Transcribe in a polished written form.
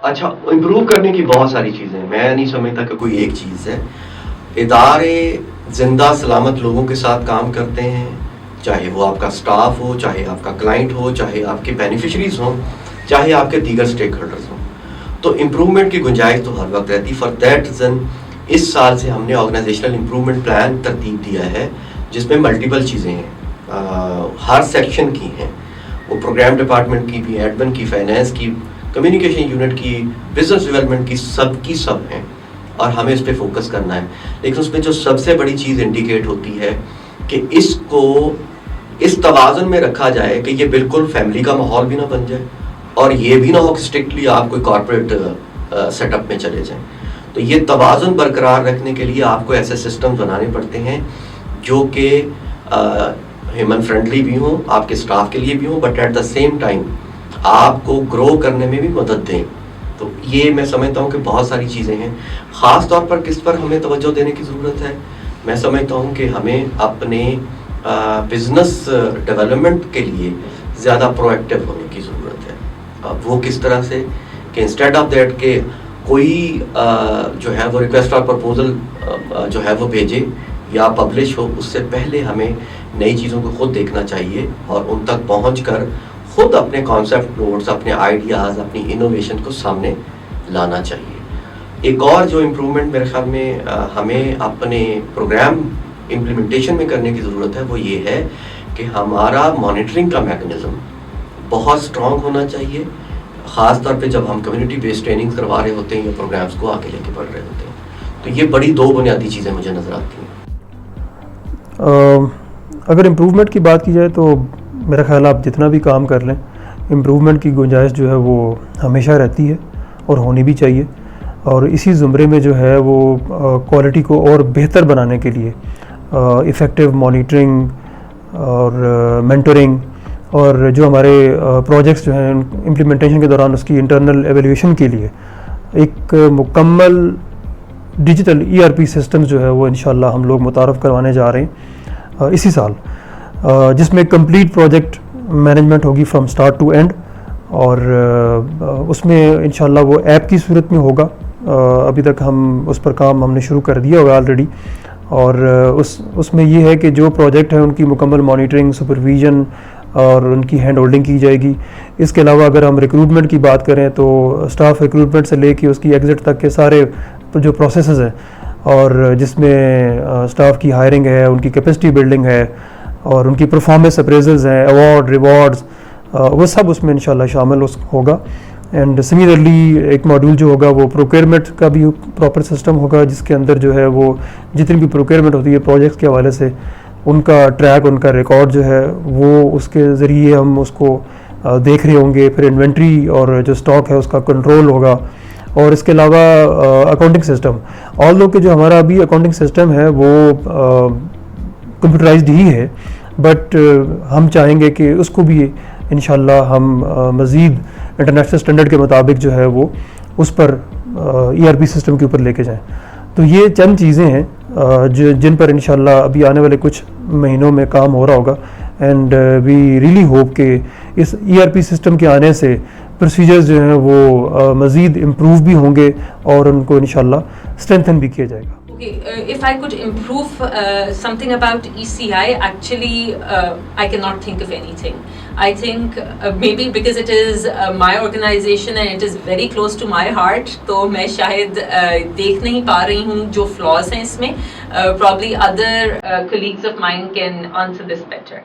اچھا، امپروو کرنے کی بہت ساری چیزیں ہیں، میں نہیں سمجھتا کہ کوئی ایک چیز ہے. ادارے زندہ سلامت لوگوں کے ساتھ کام کرتے ہیں، چاہے وہ آپ کا سٹاف ہو، چاہے آپ کا کلائنٹ ہو، چاہے آپ کے بینیفیشریز ہوں، چاہے آپ کے دیگر سٹیک ہولڈرز ہوں. تو امپروومنٹ کی گنجائش تو ہر وقت رہتی. فار دیٹ ریزن اس سال سے ہم نے آرگنائزیشنل امپروومنٹ پلان ترتیب دیا ہے، جس میں ملٹیپل چیزیں ہیں، ہر سیکشن کی ہیں. وہ پروگرام ڈپارٹمنٹ کی بھی، ایڈمن کی، فائنینس کی، کمیونیکیشن یونٹ کی، بزنس ڈیولپمنٹ کی سب ہیں، اور ہمیں اس پہ فوکس کرنا ہے. لیکن اس میں جو سب سے بڑی چیز انڈیکیٹ ہوتی ہے کہ اس کو اس توازن میں رکھا جائے کہ یہ بالکل فیملی کا ماحول بھی نہ بن جائے، اور یہ بھی نہ ہو کہ اسٹرکٹلی آپ کوئی کارپوریٹ سیٹ اپ میں چلے جائیں. تو یہ توازن برقرار رکھنے کے لیے آپ کو ایسے سسٹم بنانے پڑتے ہیں جو کہ ہیومن فرینڈلی بھی ہوں، آپ کے اسٹاف کے لیے بھی ہوں، but at the same time آپ کو گرو کرنے میں بھی مدد دیں. تو یہ میں سمجھتا ہوں کہ بہت ساری چیزیں ہیں. خاص طور پر کس پر ہمیں توجہ دینے کی ضرورت ہے؟ میں سمجھتا ہوں کہ ہمیں اپنے بزنس ڈیولپمنٹ کے لیے زیادہ پرو ایکٹیو ہونے کی ضرورت ہے. اب وہ کس طرح سے کہ انسٹیڈ آف دیٹ کہ کوئی جو ہے وہ ریکویسٹ اور پرپوزل جو ہے وہ بھیجے یا پبلش ہو، اس سے پہلے ہمیں نئی چیزوں کو خود دیکھنا چاہیے اور ان تک پہنچ کر خود اپنے کانسیپٹ نوٹس، اپنے آئیڈیاز، اپنی انوویشن کو سامنے لانا چاہیے. ایک اور جو امپروومنٹ میرے خیال میں ہمیں اپنے پروگرام امپلیمنٹیشن میں کرنے کی ضرورت ہے، وہ یہ ہے کہ ہمارا مانیٹرنگ کا میکنزم بہت اسٹرانگ ہونا چاہیے، خاص طور پہ جب ہم کمیونٹی بیسڈ ٹریننگ کروا رہے ہوتے ہیں یا پروگرامس کو آگے لے کے بڑھ رہے ہوتے ہیں. تو یہ بڑی دو بنیادی چیزیں مجھے نظر آتی ہیں. اگر امپروومنٹ کی بات کی جائے تو میرا خیال آپ جتنا بھی کام کر لیں، امپروومنٹ کی گنجائش جو ہے وہ ہمیشہ رہتی ہے اور ہونی بھی چاہیے. اور اسی زمرے میں جو ہے وہ کوالٹی کو اور بہتر بنانے کے لیے ایفیکٹو مانیٹرنگ اور مینٹورنگ، اور جو ہمارے پروجیکٹس جو ہیں امپلیمنٹیشن کے دوران اس کی انٹرنل ایویلیویشن کے لیے ایک مکمل ڈیجیٹل ERP سسٹمز جو ہے وہ انشاءاللہ ہم لوگ متعارف کروانے جا رہے ہیں اسی سال، جس میں کمپلیٹ پروجیکٹ مینجمنٹ ہوگی فرام سٹارٹ ٹو اینڈ. اور اس میں انشاءاللہ وہ ایپ کی صورت میں ہوگا. ابھی تک اس پر کام ہم نے شروع کر دیا ہوگا آلریڈی. اور اس میں یہ ہے کہ جو پروجیکٹ ہیں ان کی مکمل مانیٹرنگ، سپرویژن اور ان کی ہینڈ ہولڈنگ کی جائے گی. اس کے علاوہ اگر ہم ریکروٹمنٹ کی بات کریں تو اسٹاف ریکروٹمنٹ سے لے کے اس کی ایگزٹ تک کے سارے جو پروسیسز ہیں، اور جس میں اسٹاف کی ہائرنگ ہے، ان کی کیپیسٹی بلڈنگ ہے، اور ان کی پرفارمنس اپریزلز ہیں، ایوارڈ، ریوارڈز، وہ سب اس میں انشاءاللہ شامل ہوگا. اینڈ سملرلی ایک ماڈیول جو ہوگا وہ پروکیئرمنٹ کا بھی پراپر سسٹم ہوگا، جس کے اندر جو ہے وہ جتنی بھی پروکیئرمنٹ ہوتی ہے پروجیکٹس کے حوالے سے ان کا ٹریک، ان کا ریکارڈ جو ہے وہ اس کے ذریعے ہم اس کو دیکھ رہے ہوں گے. پھر انوینٹری اور جو اسٹاک ہے اس کا کنٹرول ہوگا. اور اس کے علاوہ اکاؤنٹنگ سسٹم، آل دو کہ جو ہمارا ابھی اکاؤنٹنگ سسٹم ہے وہ کمپیوٹرائزڈ ہی ہے، بٹ ہم چاہیں گے کہ اس کو بھی انشاءاللہ ہم مزید انٹرنیشنل اسٹینڈرڈ کے مطابق جو ہے وہ اس پر ERP سسٹم کے اوپر لے کے جائیں. تو یہ چند چیزیں ہیں جن پر انشاءاللہ ابھی آنے والے کچھ مہینوں میں کام ہو رہا ہوگا. اینڈ وی ریئلی ہوپ کہ اس ERP سسٹم کے آنے سے پروسیجرز جو ہیں وہ مزید امپروو بھی ہوں گے اور ان کو انشاءاللہ اسٹرینتھن بھی کیا جائے گا. If I could improve something about ECI, actually I cannot think of anything. I think maybe because it is my organization and it is very close to my heart, تو میں شاید دیکھ نہیں پا رہی ہوں جو flaws ہیں اس میں. Probably other colleagues of mine can answer this better.